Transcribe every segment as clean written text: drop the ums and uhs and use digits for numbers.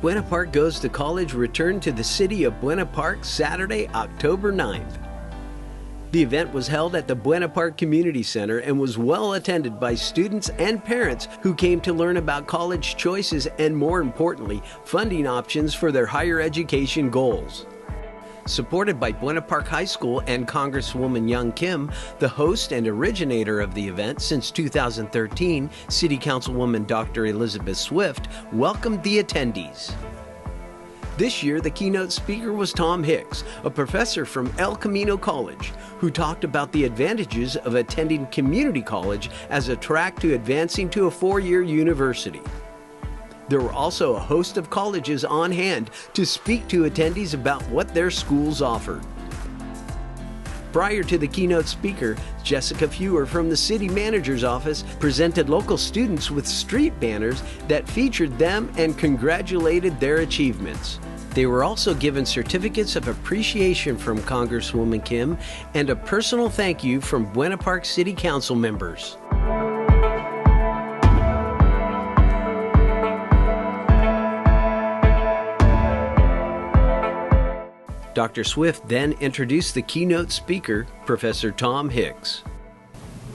Buena Park Goes to College returned to the city of Buena Park Saturday, October 9th. The event was held at the Buena Park Community Center and was well attended by students and parents who came to learn about college choices and, more importantly, funding options for their higher education goals. Supported by Buena Park High School and Congresswoman Young Kim, the host and originator of the event since 2013, City Councilwoman Dr. Elizabeth Swift, welcomed the attendees. This year, the keynote speaker was Tom Hicks, a professor from El Camino College, who talked about the advantages of attending community college as a track to advancing to a four-year university. There were also a host of colleges on hand to speak to attendees about what their schools offered. Prior to the keynote speaker, Jessica Fewer from the city manager's office presented local students with street banners that featured them and congratulated their achievements. They were also given certificates of appreciation from Congresswoman Kim and a personal thank you from Buena Park City Council members. Dr. Swift then introduced the keynote speaker, Professor Tom Hicks.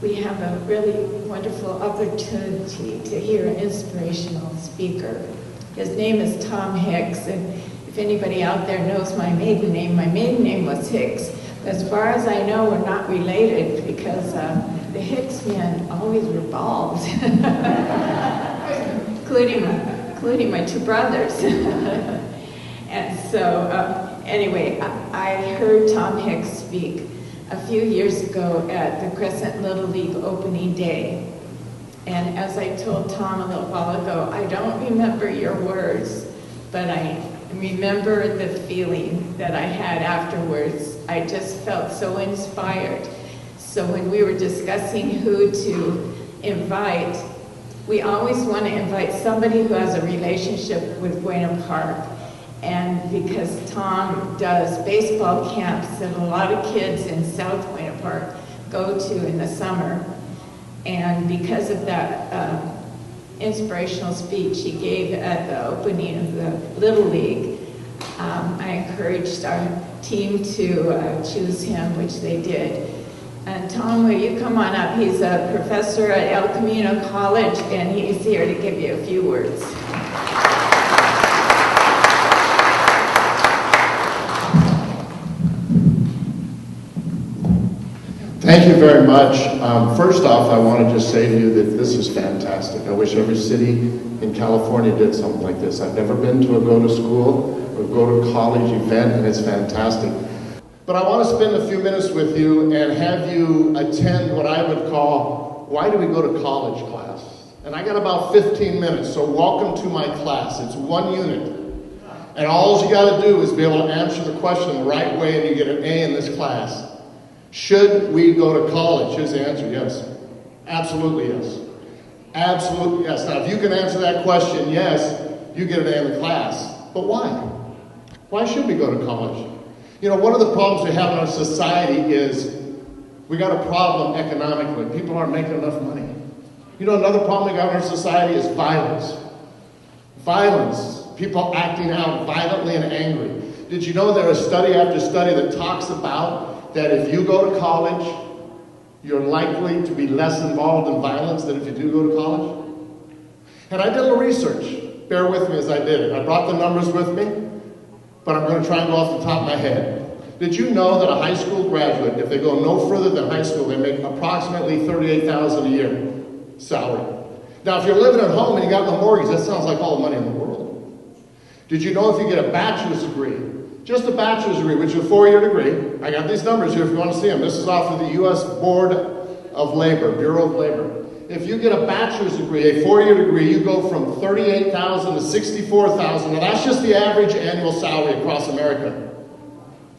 We have a really wonderful opportunity to hear an inspirational speaker. His name is Tom Hicks, and if anybody out there knows my maiden name was Hicks. As far as I know, we're not related because the Hicks men always were bald, including my two brothers. And so, anyway, I heard Tom Hicks speak a few years ago at the Crescent Little League opening day. And as I told Tom a little while ago, I don't remember your words, but I remember the feeling that I had afterwards. I just felt so inspired. So when we were discussing who to invite, we always want to invite somebody who has a relationship with Buena Park. And because Tom does baseball camps that a lot of kids in South Buena Park go to in the summer, and because of that inspirational speech he gave at the opening of the Little League, I encouraged our team to choose him, which they did. And Tom, will you come on up? He's a professor at El Camino College, and he's here to give you a few words. Thank you very much. First off, I want to just say to you that this is fantastic. I wish every city in California did something like this. I've never been to a go-to-school or go-to-college event, and it's fantastic. But I want to spend a few minutes with you and have you attend what I would call, why do we go to college class? And I got about 15 minutes, so welcome to my class. It's one unit. And all you got to do is be able to answer the question the right way, and you get an A in this class. Should we go to college? Here's the answer, yes. Absolutely yes. Absolutely yes. Now, if you can answer that question, yes, you get an A in the class. But why? Why should we go to college? You know, one of the problems we have in our society is we got a problem economically. People aren't making enough money. You know, another problem we got in our society is violence. Violence. People acting out violently and angry. Did you know there is study after study that talks about that if you go to college, you're likely to be less involved in violence than if you do go to college? And I did a little research. Bear with me as I did it. I brought the numbers with me, but I'm going to try and go off the top of my head. Did you know that a high school graduate, if they go no further than high school, they make approximately $38,000 a year salary? Now, if you're living at home and you got no mortgage, that sounds like all the money in the world. Did you know if you get a bachelor's degree, just a bachelor's degree, which is a four-year degree. I got these numbers here if you want to see them. This is off of the U.S. Board of Labor, Bureau of Labor. If you get a bachelor's degree, a four-year degree, you go from $38,000 to $64,000. Now that's just the average annual salary across America.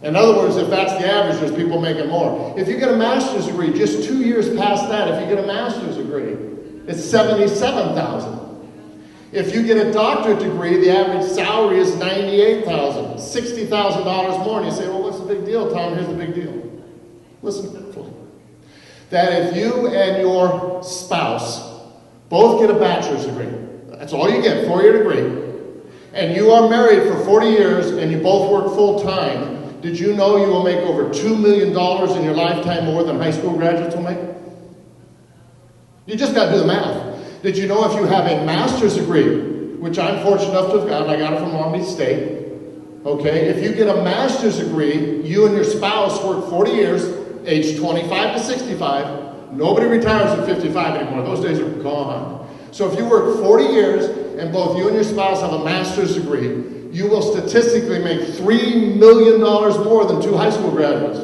In other words, if that's the average, there's people making more. If you get a master's degree, just 2 years past that, if you get a master's degree, it's $77,000. If you get a doctorate degree, the average salary is $98,000, $60,000 more. And you say, well, what's the big deal, Tom? Here's the big deal. Listen carefully. That if you and your spouse both get a bachelor's degree, that's all you get, 4-year degree, and you are married for 40 years and you both work full time, did you know you will make over $2 million in your lifetime more than high school graduates will make? You just got to do the math. Did you know if you have a master's degree, which I'm fortunate enough to have gotten, I got it from Long Beach State, okay, if you get a master's degree, you and your spouse work 40 years, age 25 to 65, nobody retires at 55 anymore, those days are gone. So if you work 40 years and both you and your spouse have a master's degree, you will statistically make $3 million more than 2 high school graduates.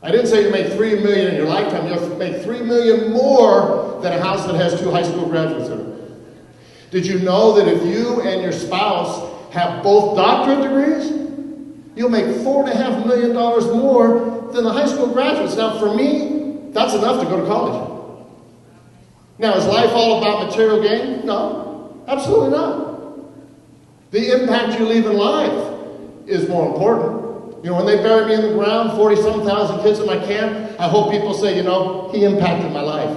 I didn't say you make $3 million in your lifetime, you'll make $3 million more than a house that has 2 high school graduates in it. Did you know that if you and your spouse have both doctorate degrees, you'll make $4.5 million more than the high school graduates? Now for me, that's enough to go to college. Now is life all about material gain? No, absolutely not. The impact you leave in life is more important. You know, when they bury me in the ground, 40-some thousand kids in my camp, I hope people say, you know, he impacted my life.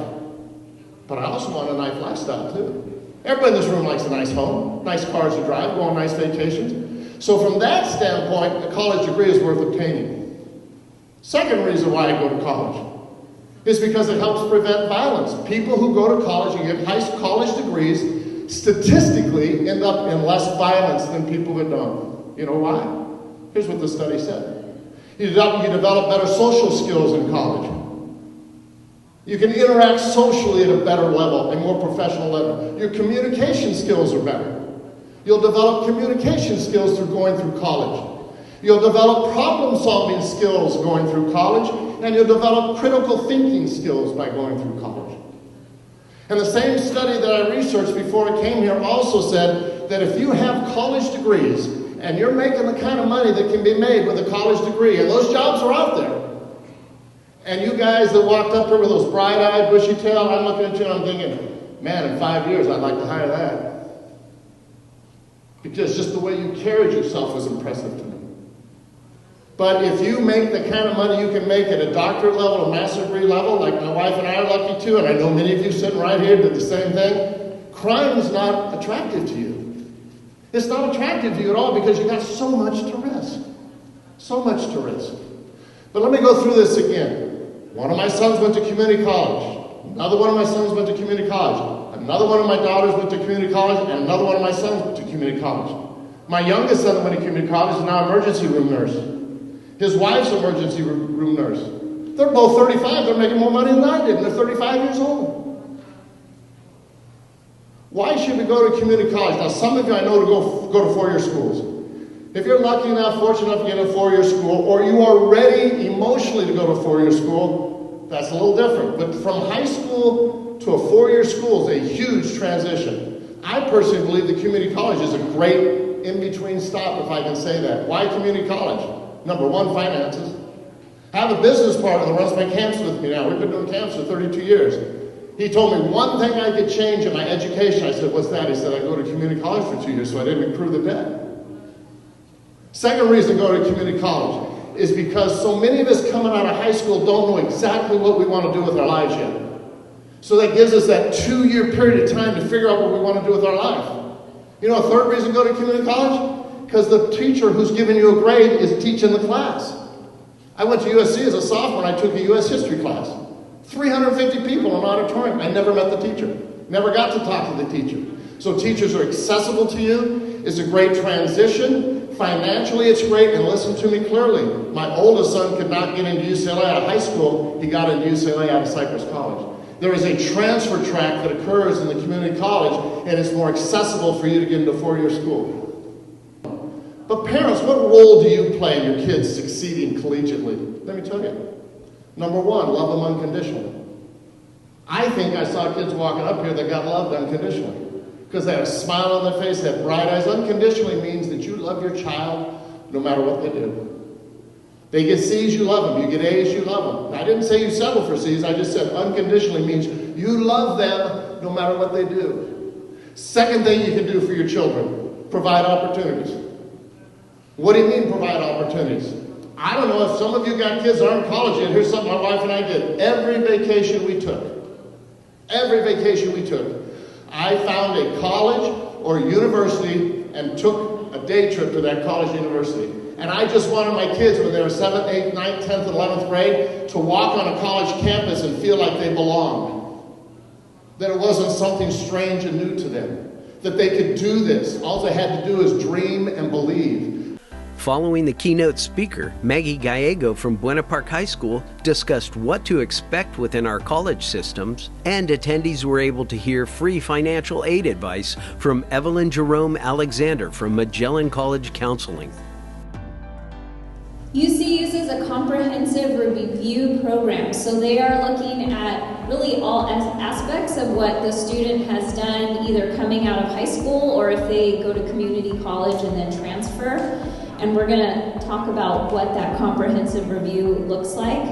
But I also want a nice lifestyle too. Everybody in this room likes a nice home, nice cars to drive, go on nice vacations. So from that standpoint, a college degree is worth obtaining. Second reason why I go to college is because it helps prevent violence. People who go to college and get college degrees statistically end up in less violence than people that don't. You know why? Here's what the study said. You develop better social skills in college. You can interact socially at a better level, a more professional level. Your communication skills are better. You'll develop communication skills through going through college. You'll develop problem-solving skills going through college, and you'll develop critical thinking skills by going through college. And the same study that I researched before I came here also said that if you have college degrees and you're making the kind of money that can be made with a college degree, and those jobs are out there, and you guys that walked up here with those bright-eyed, bushy-tailed, I'm looking at you and I'm thinking, man, in 5 years I'd like to hire that. Because just the way you carried yourself was impressive to me. But if you make the kind of money you can make at a doctorate level, a master's degree level, like my wife and I are lucky to, and I know many of you sitting right here did the same thing, crime is not attractive to you. It's not attractive to you at all because you got so much to risk. So much to risk. But let me go through this again. One of my sons went to community college. Another one of my sons went to community college. Another one of my daughters went to community college, and another one of my sons went to community college. My youngest son that went to community college is now an emergency room nurse. His wife's an emergency room nurse. They're both 35. They're making more money than I did, and they're 35 years old. Why should we go to community college? Now, some of you I know to go to four-year schools. If you're lucky enough, fortunate enough to get a four-year school, or you are ready emotionally to go to a four-year school, that's a little different. But from high school to a four-year school is a huge transition. I personally believe that community college is a great in-between stop, if I can say that. Why community college? Number one, finances. I have a business partner that runs my camps with me now. We've been doing camps for 32 years. He told me one thing I could change in my education. I said, what's that? He said, I go to community college for 2 years so I didn't accrue the debt. Second reason to go to community college is because so many of us coming out of high school don't know exactly what we want to do with our lives yet. So that gives us that 2-year period of time to figure out what we want to do with our life. You know a third reason to go to community college? Because the teacher who's giving you a grade is teaching the class. I went to USC as a sophomore and I took a US history class. 350 people in an auditorium. I never met the teacher. Never got to talk to the teacher. So teachers are accessible to you. It's a great transition. Financially, it's great, and listen to me clearly. My oldest son could not get into UCLA out of high school. He got into UCLA out of Cypress College. There is a transfer track that occurs in the community college, and it's more accessible for you to get into four-year school. But parents, what role do you play in your kids succeeding collegiately? Let me tell you. Number one, love them unconditionally. I think I saw kids walking up here that got loved unconditionally. Because they had a smile on their face, they had bright eyes. Unconditionally means that you love your child no matter what they do. They get C's, you love them. You get A's, you love them. I didn't say you settle for C's. I just said unconditionally means you love them no matter what they do. Second thing you can do for your children, provide opportunities. What do you mean provide opportunities? I don't know if some of you got kids that aren't in college yet. Here's something my wife and I did. Every vacation we took, I found a college or a university and took a day trip to that college university. And I just wanted my kids, when they were 7th, 8th, 9th, 10th, 11th grade, to walk on a college campus and feel like they belonged. That it wasn't something strange and new to them. That they could do this. All they had to do is dream and believe. Following the keynote speaker, Maggie Gallego from Buena Park High School discussed what to expect within our college systems, and attendees were able to hear free financial aid advice from Evelyn Jerome Alexander from Magellan College Counseling. UC uses a comprehensive review program, so they are looking at really all aspects of what the student has done, either coming out of high school or if they go to community college and then transfer. And we're going to talk about what that comprehensive review looks like.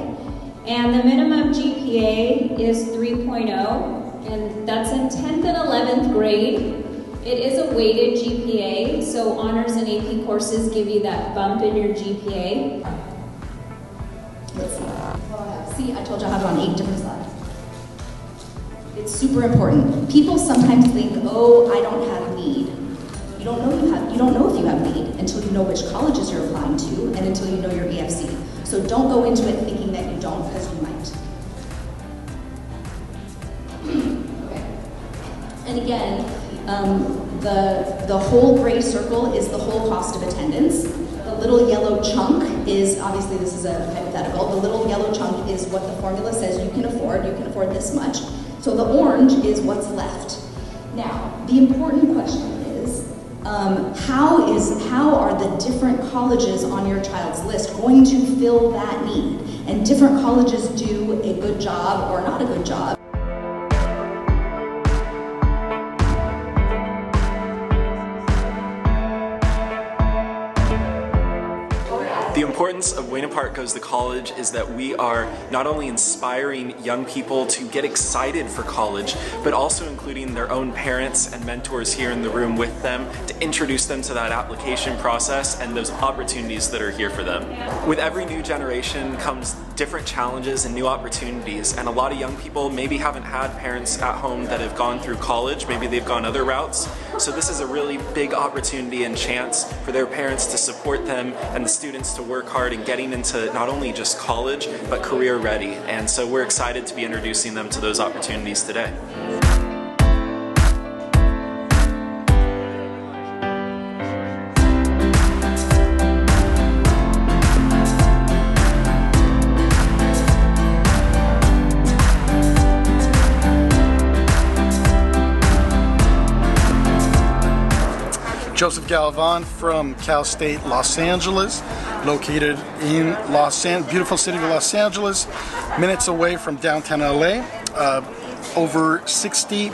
And the minimum GPA is 3.0, and that's in 10th and 11th grade. It is a weighted GPA, so honors and AP courses give you that bump in your GPA. Let's see. See, I told you I have it on 8 different slides. It's super important. People sometimes think, oh, I don't have need. You don't know if you have need until you know which colleges you're applying to and until you know your EFC. So don't go into it thinking that you don't, because you might. Okay. And again, the whole gray circle is the whole cost of attendance. The little yellow chunk is, obviously this is a hypothetical, the little yellow chunk is what the formula says you can afford this much. So the orange is what's left. Now, the important question is, how are the different colleges on your child's list going to fill that need? And different colleges do a good job or not a good job. The importance of Buena Park Goes to College is that we are not only inspiring young people to get excited for college, but also including their own parents and mentors here in the room with them to introduce them to that application process and those opportunities that are here for them. With every new generation comes different challenges and new opportunities, and a lot of young people maybe haven't had parents at home that have gone through college, maybe they've gone other routes. So this is a really big opportunity and chance for their parents to support them and the students to work hard in getting into not only just college, but career ready. And so we're excited to be introducing them to those opportunities today. Joseph Galvan from Cal State Los Angeles, located in beautiful city of Los Angeles, minutes away from downtown LA. Over 60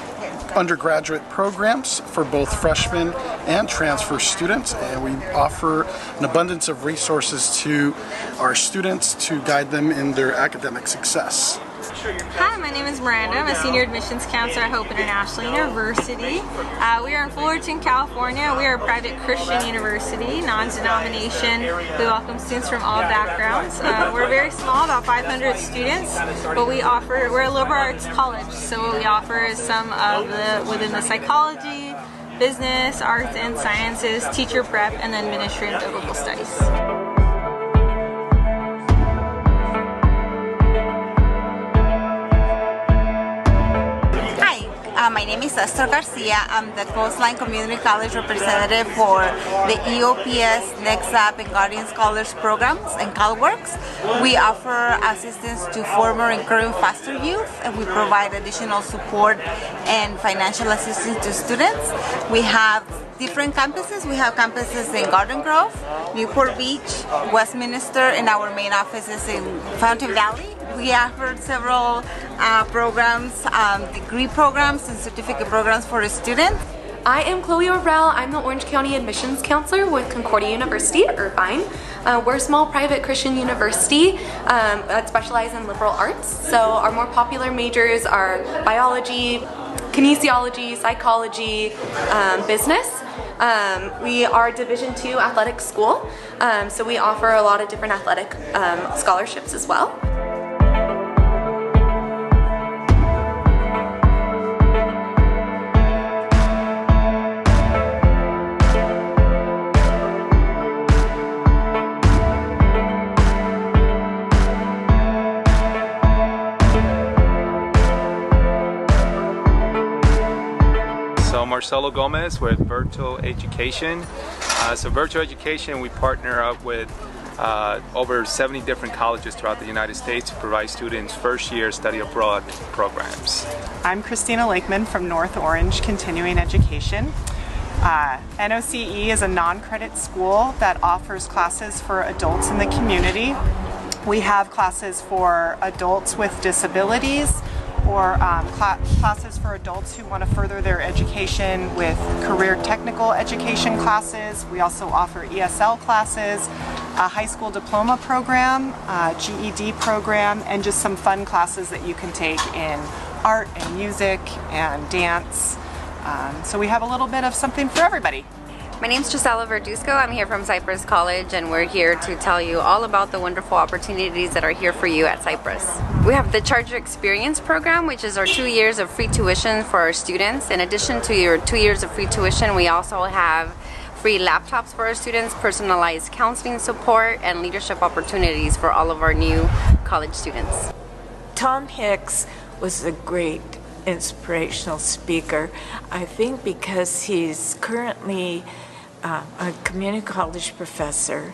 undergraduate programs for both freshmen and transfer students, and we offer an abundance of resources to our students to guide them in their academic success. Hi, my name is Miranda. I'm a senior admissions counselor at Hope International University. We are in Fullerton, California. We are a private Christian university, non-denomination. We welcome students from all backgrounds. We're very small, about 500 students, but we're a liberal arts college, so what we offer is some of within the psychology, business, arts and sciences, teacher prep, and then ministry and biblical studies. My name is Esther Garcia. I'm the Coastline Community College representative for the EOPS, Next Up, and Guardian Scholars programs and CalWorks. We offer assistance to former and current foster youth, and we provide additional support and financial assistance to students. We have different campuses. We have campuses in Garden Grove, Newport Beach, Westminster, and our main office is in Fountain Valley. We offer several programs, degree programs and certificate programs for the students. I am Chloe Orrell. I'm the Orange County Admissions Counselor with Concordia University at Irvine. We're a small private Christian university that specializes in liberal arts. So our more popular majors are biology, kinesiology, psychology, business. We are a Division II athletic school, so we offer a lot of different athletic scholarships as well. Marcelo Gomez with Virtual Education. So Virtual Education, we partner up with over 70 different colleges throughout the United States to provide students first-year study abroad programs. I'm Christina Lakeman from North Orange Continuing Education. NOCE is a non-credit school that offers classes for adults in the community. We have classes for adults with disabilities, or classes for adults who want to further their education with career technical education classes. We also offer ESL classes, a high school diploma program, a GED program, and just some fun classes that you can take in art and music and dance. So we have a little bit of something for everybody. My name's Gisela Verduzco. I'm here from Cypress College, and we're here to tell you all about the wonderful opportunities that are here for you at Cypress. We have the Charger Experience program, which is our 2 years of free tuition for our students. In addition to your 2 years of free tuition, we also have free laptops for our students, personalized counseling support, and leadership opportunities for all of our new college students. Tom Hicks was a great inspirational speaker, I think, because he's currently a community college professor.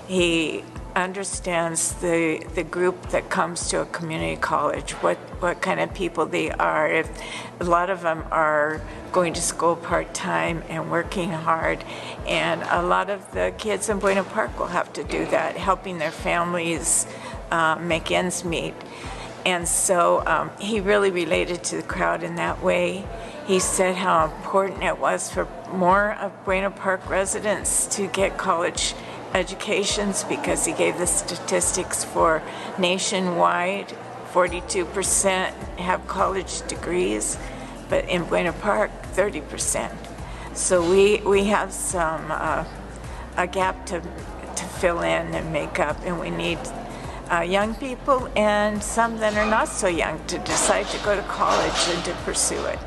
He understands the group that comes to a community college, what kind of people they are. If a lot of them are going to school part-time and working hard, and a lot of the kids in Buena Park will have to do that, helping their families make ends meet. And so he really related to the crowd in that way. He said how important it was for more of Buena Park residents to get college educations, because he gave the statistics for nationwide. 42% have college degrees, but in Buena Park, 30%. So we have some a gap to fill in and make up, and we need young people and some that are not so young to decide to go to college and to pursue it.